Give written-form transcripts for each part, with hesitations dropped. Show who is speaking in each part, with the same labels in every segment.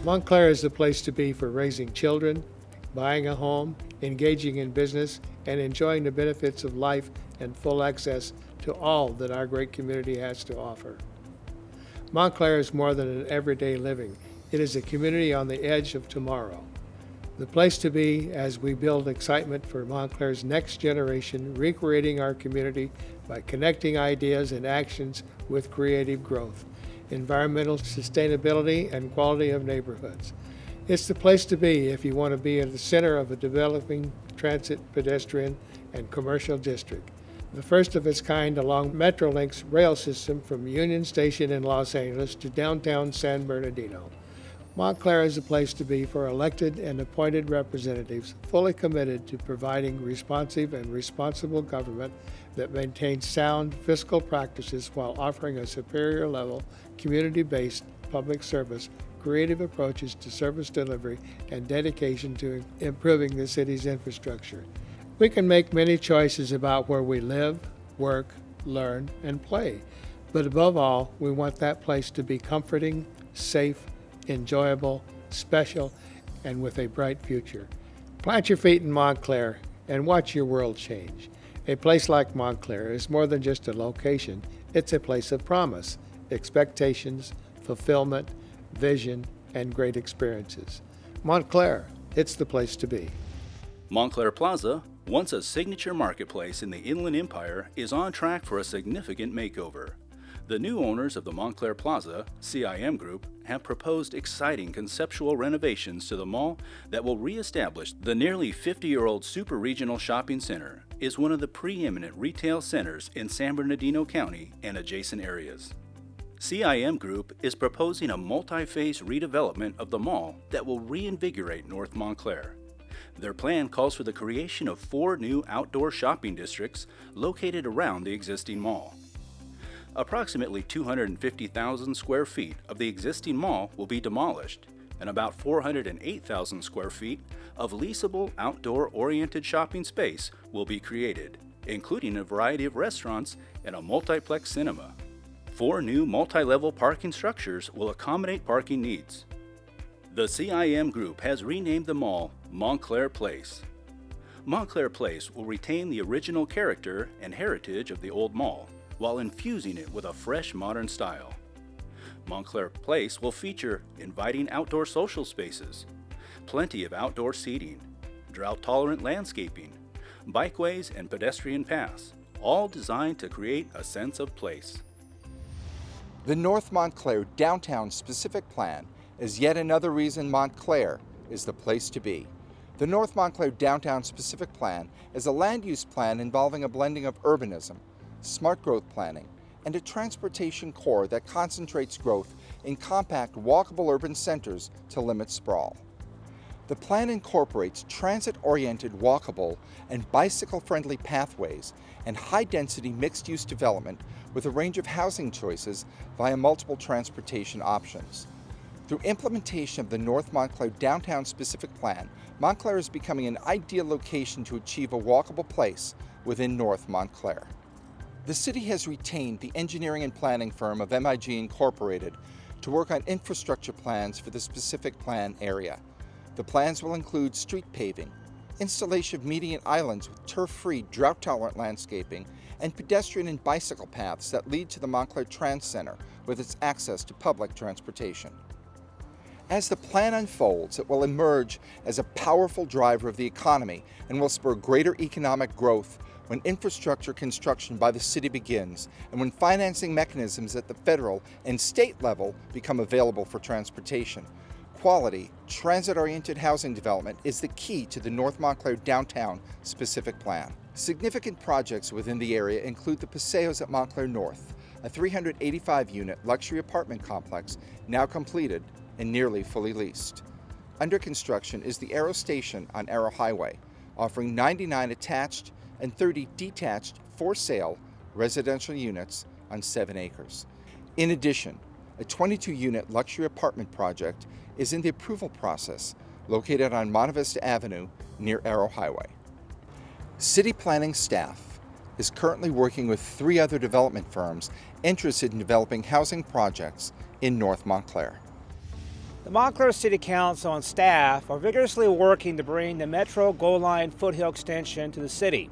Speaker 1: Montclair is the place to be for raising children, buying a home, engaging in business, and enjoying the benefits of life and full access to all that our great community has to offer. Montclair is more than an everyday living. It is a community on the edge of tomorrow. The place to be as we build excitement for Montclair's next generation, recreating our community by connecting ideas and actions with creative growth, environmental sustainability, and quality of neighborhoods. It's the place to be if you want to be at the center of a developing transit, pedestrian, and commercial district, the first of its kind along Metrolink's rail system from Union Station in Los Angeles to downtown San Bernardino. Montclair is a place to be for elected and appointed representatives fully committed to providing responsive and responsible government that maintains sound fiscal practices while offering a superior level, community-based public service, creative approaches to service delivery, and dedication to improving the city's infrastructure. We can make many choices about where we live, work, learn, and play, but above all, we want that place to be comforting, safe, enjoyable, special, and with a bright future. Plant your feet in Montclair and watch your world change. A place like Montclair is more than just a location. It's a place of promise, expectations, fulfillment, vision, and great experiences. Montclair, it's the place to be.
Speaker 2: Montclair Plaza, once a signature marketplace in the Inland Empire, is on track for a significant makeover. The new owners of the Montclair Plaza, CIM Group, have proposed exciting conceptual renovations to the mall that will reestablish the nearly 50-year-old super-regional shopping center is one of the preeminent retail centers in San Bernardino County and adjacent areas. CIM Group is proposing a multi-phase redevelopment of the mall that will reinvigorate North Montclair. Their plan calls for the creation of 4 new outdoor shopping districts located around the existing mall. Approximately 250,000 square feet of the existing mall will be demolished, and about 408,000 square feet of leasable outdoor-oriented shopping space will be created, including a variety of restaurants and a multiplex cinema. 4 new multi-level parking structures will accommodate parking needs. The CIM Group has renamed the mall Montclair Place. Montclair Place will retain the original character and heritage of the old mall, while infusing it with a fresh modern style. Montclair Place will feature inviting outdoor social spaces, plenty of outdoor seating, drought-tolerant landscaping, bikeways and pedestrian paths, all designed to create a sense of place.
Speaker 3: The North Montclair Downtown Specific Plan is yet another reason Montclair is the place to be. The North Montclair Downtown Specific Plan is a land use plan involving a blending of urbanism, smart growth planning, and a transportation core that concentrates growth in compact, walkable urban centers to limit sprawl. The plan incorporates transit-oriented walkable and bicycle-friendly pathways and high-density mixed-use development with a range of housing choices via multiple transportation options. Through implementation of the North Montclair Downtown Specific Plan, Montclair is becoming an ideal location to achieve a walkable place within North Montclair. The city has retained the engineering and planning firm of MIG Incorporated to work on infrastructure plans for the specific plan area. The plans will include street paving, installation of median islands with turf-free, drought-tolerant landscaping, and pedestrian and bicycle paths that lead to the Montclair Trans Center with its access to public transportation. As the plan unfolds, it will emerge as a powerful driver of the economy and will spur greater economic growth when infrastructure construction by the city begins and when financing mechanisms at the federal and state level become available for transportation. Quality, transit-oriented housing development is the key to the North Montclair Downtown Specific Plan. Significant projects within the area include the Paseos at Montclair North, a 385-unit luxury apartment complex now completed and nearly fully leased. Under construction is the Arrow Station on Arrow Highway, offering 99 attached and 30 detached for-sale residential units on 7 acres. In addition, a 22-unit luxury apartment project is in the approval process, located on Monte Vista Avenue near Arrow Highway. City planning staff is currently working with 3 other development firms interested in developing housing projects in North Montclair.
Speaker 4: The Montclair City Council and staff are vigorously working to bring the Metro Gold Line Foothill extension to the city.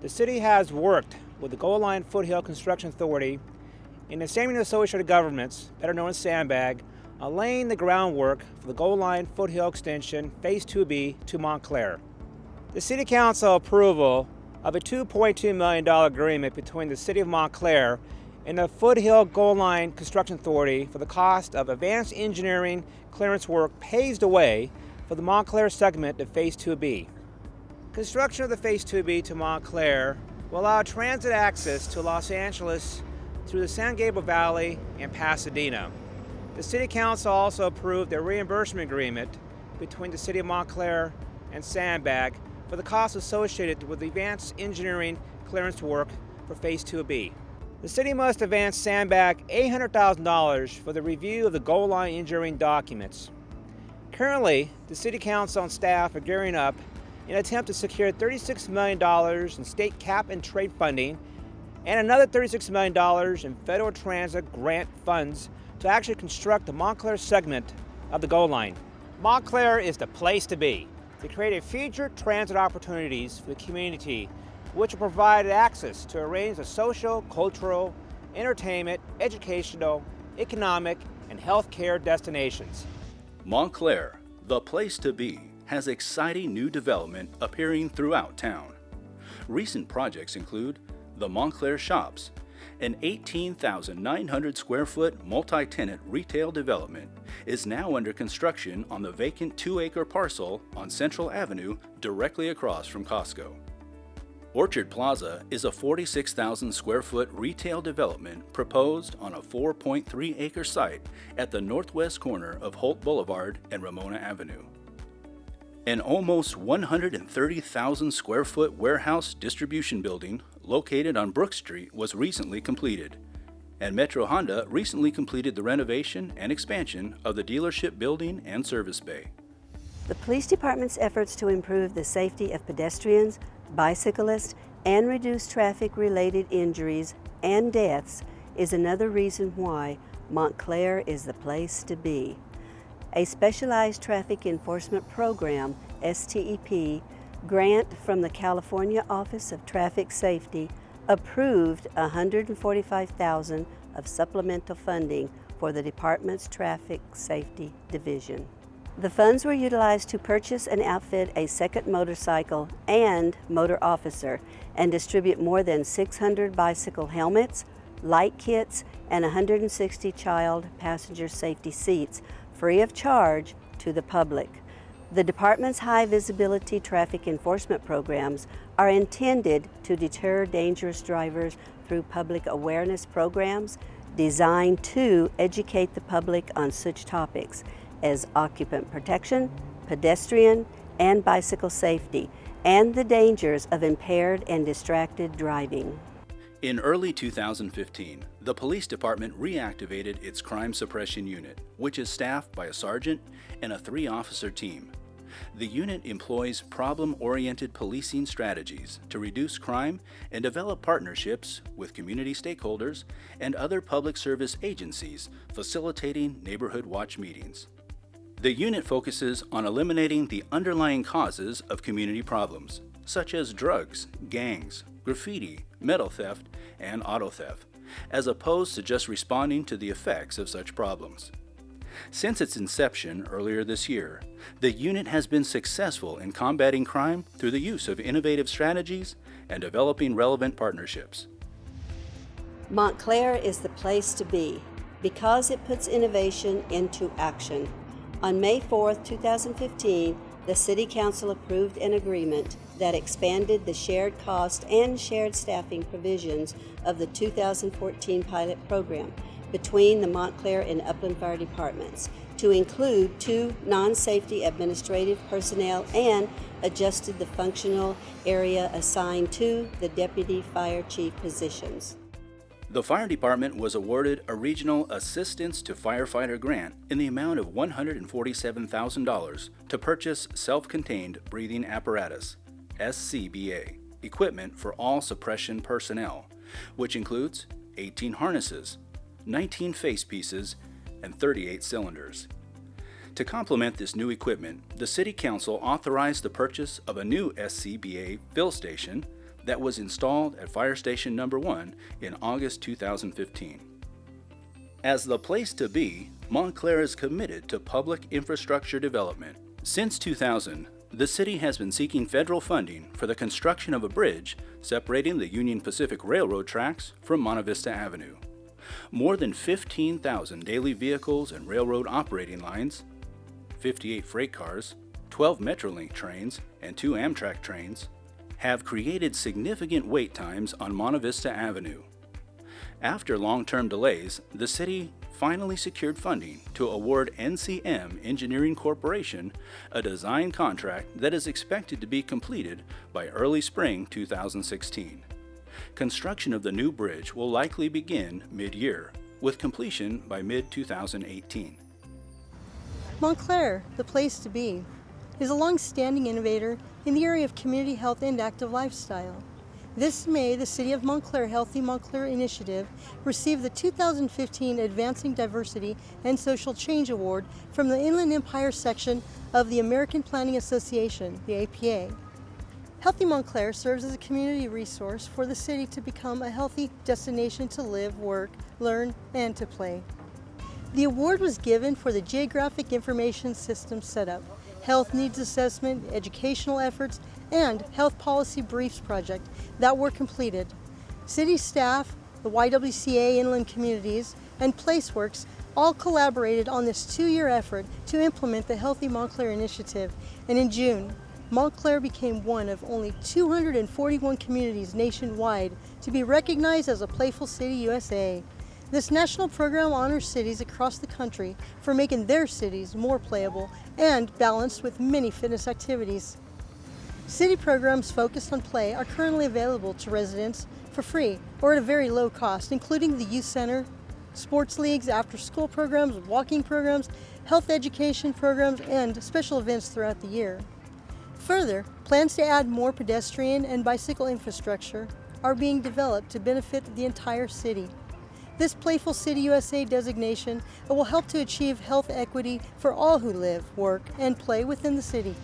Speaker 4: The city has worked with the Gold Line Foothill Construction Authority and the Sandbag Associated Governments, better known as Sandbag, on laying the groundwork for the Gold Line Foothill extension Phase 2B to Montclair. The City Council approval of a $2.2 million agreement between the City of Montclair and the Foothill Gold Line Construction Authority for the cost of advanced engineering clearance work paves the way for the Montclair segment of Phase 2B. Construction of the Phase 2B to Montclair will allow transit access to Los Angeles through the San Gabriel Valley and Pasadena. The City Council also approved a reimbursement agreement between the City of Montclair and Sandbag for the costs associated with the advanced engineering clearance work for Phase 2B. The city must advance Sandbag $800,000 for the review of the Gold Line engineering documents. Currently, the City Council and staff are gearing up in an attempt to secure $36 million in state cap and trade funding and another $36 million in federal transit grant funds to actually construct the Montclair segment of the Gold Line. Montclair is the place to be to create future transit opportunities for the community, which will provide access to a range of social, cultural, entertainment, educational, economic, and healthcare destinations.
Speaker 2: Montclair, the place to be, has exciting new development appearing throughout town. Recent projects include the Montclair Shops, an 18,900 square foot multi-tenant retail development, is now under construction on the vacant 2-acre parcel on Central Avenue directly across from Costco. Orchard Plaza is a 46,000 square foot retail development proposed on a 4.3 acre site at the northwest corner of Holt Boulevard and Ramona Avenue. An almost 130,000 square foot warehouse distribution building located on Brook Street was recently completed, and Metro Honda recently completed the renovation and expansion of the dealership building and service bay.
Speaker 5: The police department's efforts to improve the safety of pedestrians, bicyclists, and reduce traffic-related injuries and deaths is another reason why Montclair is the place to be. A Specialized Traffic Enforcement Program, STEP, grant from the California Office of Traffic Safety approved $145,000 of supplemental funding for the department's Traffic Safety Division. The funds were utilized to purchase and outfit a second motorcycle and motor officer and distribute more than 600 bicycle helmets, light kits, and 160 child passenger safety seats free of charge to the public. The department's high visibility traffic enforcement programs are intended to deter dangerous drivers through public awareness programs designed to educate the public on such topics as occupant protection, pedestrian and bicycle safety, and the dangers of impaired and distracted driving.
Speaker 2: In early 2015, the police department reactivated its crime suppression unit, which is staffed by a sergeant and a 3-officer team. The unit employs problem-oriented policing strategies to reduce crime and develop partnerships with community stakeholders and other public service agencies facilitating neighborhood watch meetings. The unit focuses on eliminating the underlying causes of community problems, such as drugs, gangs, graffiti, metal theft, and auto theft, as opposed to just responding to the effects of such problems. Since its inception earlier this year, the unit has been successful in combating crime through the use of innovative strategies and developing relevant partnerships.
Speaker 5: Montclair is the place to be because it puts innovation into action. On May 4, 2015, the City Council approved an agreement that expanded the shared cost and shared staffing provisions of the 2014 pilot program between the Montclair and Upland Fire Departments to include 2 non-safety administrative personnel and adjusted the functional area assigned to the Deputy Fire Chief positions.
Speaker 2: The fire department was awarded a Regional Assistance to Firefighter grant in the amount of $147,000 to purchase self-contained breathing apparatus, SCBA, equipment for all suppression personnel, which includes 18 harnesses, 19 face pieces, and 38 cylinders. To complement this new equipment, the City Council authorized the purchase of a new SCBA fill station that was installed at Fire Station Number 1 in August 2015. As the place to be, Montclair is committed to public infrastructure development. Since 2000, the city has been seeking federal funding for the construction of a bridge separating the Union Pacific Railroad tracks from Monte Vista Avenue. More than 15,000 daily vehicles and railroad operating lines, 58 freight cars, 12 Metrolink trains, and 2 Amtrak trains have created significant wait times on Monte Vista Avenue. After long-term delays, the city finally secured funding to award NCM Engineering Corporation a design contract that is expected to be completed by early spring 2016. Construction of the new bridge will likely begin mid-year, with completion by mid-2018.
Speaker 6: Montclair, the place to be, is a long-standing innovator in the area of community health and active lifestyle. This May, the City of Montclair Healthy Montclair Initiative received the 2015 Advancing Diversity and Social Change Award from the Inland Empire section of the American Planning Association, the APA. Healthy Montclair serves as a community resource for the city to become a healthy destination to live, work, learn, and to play. The award was given for the Geographic Information System setup, health needs assessment, educational efforts, and health policy briefs project that were completed. City staff, the YWCA Inland Communities, and PlaceWorks all collaborated on this 2-year effort to implement the Healthy Montclair initiative, and in June, Montclair became one of only 241 communities nationwide to be recognized as a Playful City USA. This national program honors cities across the country for making their cities more playable and balanced with many fitness activities. City programs focused on play are currently available to residents for free or at a very low cost, including the youth center, sports leagues, after-school programs, walking programs, health education programs, and special events throughout the year. Further, plans to add more pedestrian and bicycle infrastructure are being developed to benefit the entire city. This Playful City USA designation will help to achieve health equity for all who live, work, and play within the city.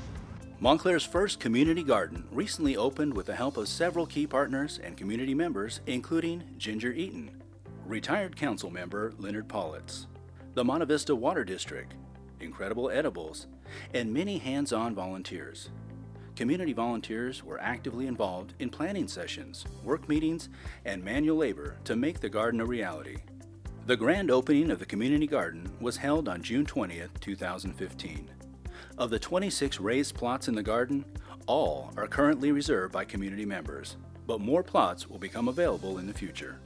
Speaker 2: Montclair's first community garden recently opened with the help of several key partners and community members, including Ginger Eaton, retired council member Leonard Paulitz, the Monte Vista Water District, Incredible Edibles, and many hands-on volunteers. Community volunteers were actively involved in planning sessions, work meetings, and manual labor to make the garden a reality. The grand opening of the community garden was held on June 20th, 2015. Of the 26 raised plots in the garden, all are currently reserved by community members, but more plots will become available in the future.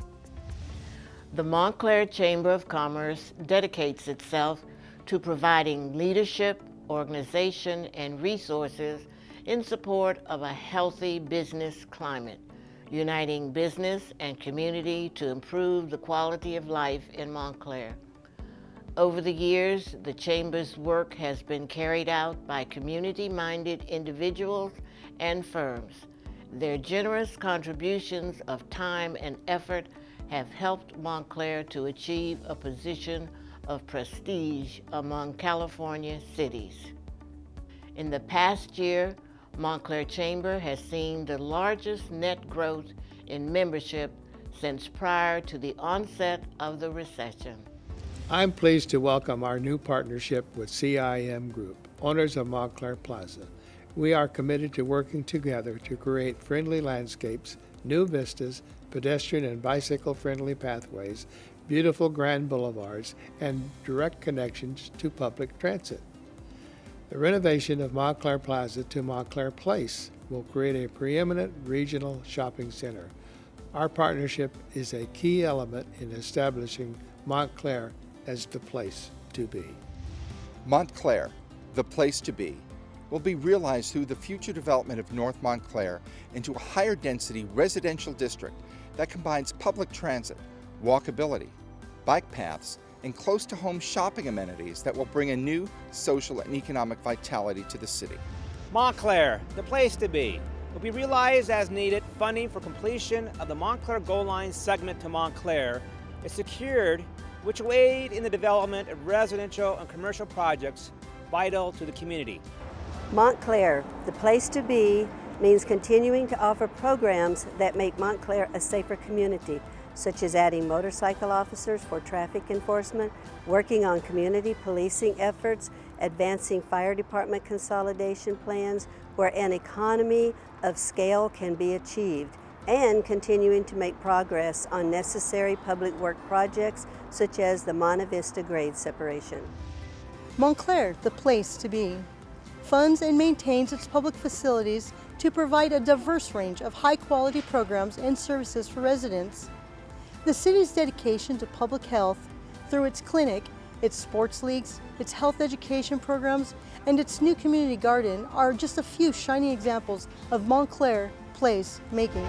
Speaker 7: The Montclair Chamber of Commerce dedicates itself to providing leadership, organization, and resources in support of a healthy business climate, uniting business and community to improve the quality of life in Montclair. Over the years, the Chamber's work has been carried out by community-minded individuals and firms. Their generous contributions of time and effort have helped Montclair to achieve a position of prestige among California cities. In the past year, Montclair Chamber has seen the largest net growth in membership since prior to the onset of the recession.
Speaker 1: I'm pleased to welcome our new partnership with CIM Group, owners of Montclair Plaza. We are committed to working together to create friendly landscapes, new vistas, pedestrian and bicycle-friendly pathways, beautiful grand boulevards, and direct connections to public transit. The renovation of Montclair Plaza to Montclair Place will create a preeminent regional shopping center. Our partnership is a key element in establishing Montclair as the place to be.
Speaker 3: Montclair, the place to be, will be realized through the future development of North Montclair into a higher density residential district that combines public transit, walkability, bike paths, and close-to-home shopping amenities that will bring a new social and economic vitality to the city.
Speaker 4: Montclair, the place to be, will be realized as needed. Funding for completion of the Montclair Gold Line segment to Montclair is secured, which will aid in the development of residential and commercial projects vital to the community.
Speaker 5: Montclair, the place to be, means continuing to offer programs that make Montclair a safer community, such as adding motorcycle officers for traffic enforcement, working on community policing efforts, advancing fire department consolidation plans where an economy of scale can be achieved, and continuing to make progress on necessary public work projects such as the Monte Vista grade separation.
Speaker 6: Montclair, the place to be, funds and maintains its public facilities to provide a diverse range of high-quality programs and services for residents. The city's dedication to public health through its clinic, its sports leagues, its health education programs, and its new community garden are just a few shining examples of Montclair place making.